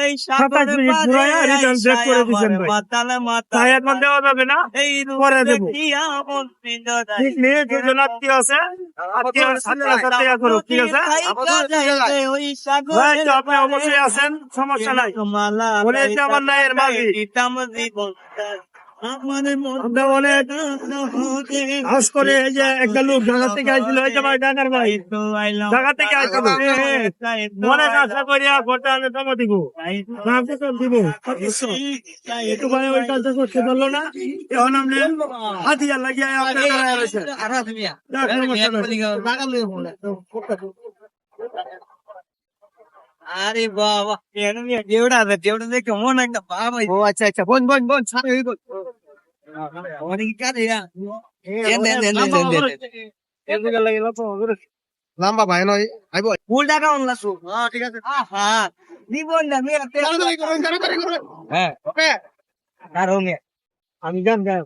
27 minute ঘুরাইয়া return back করে দিচ্ছেন ভাই। তাই এখন দেওয়া যাবে না, পরে দেবো। ঠিক নেই, দুজন আত্মীয় আছে, আত্মীয়ের সাথে সাথে ইয়া করুক, ঠিক আছে ভাই? তো আপনি অবশ্যই আছেন, সমস্যা নাই। বলে যে আমার নায়ের মাঝি আমরা অনেক হাস করে, এই যে একটা লোক ঢাকা থেকে আসছিল, এই যে ভাই ঢাকার ভাই, ঢাকা থেকে আসছিল, অনেক আশা করিয়া ঘরটা আমি জমা দিব, দিব একটু ভাই, ওই কাজটা করতে পারলো না, এখন আপনি হাতিয়ার লাগিয়ে আপনার দাঁড়ায় রয়েছেন। যাক, সমস্যা নাই। আরে বাবা, দেউড়া দেখে মনে একটা বাবা। ও আচ্ছা আচ্ছা, বোন বোন বোন, সামনে ওই বোন। অনেক কাজে লম্বা ভাই নয়, আইব ফুল টাকা অনলা সু। হ্যাঁ ঠিক আছে। আহা, নিবন না মেরা তে। তাড়াতাড়ি করুন। হ্যাঁ, ওকে আর হোঙ্গে। আমি গান গায়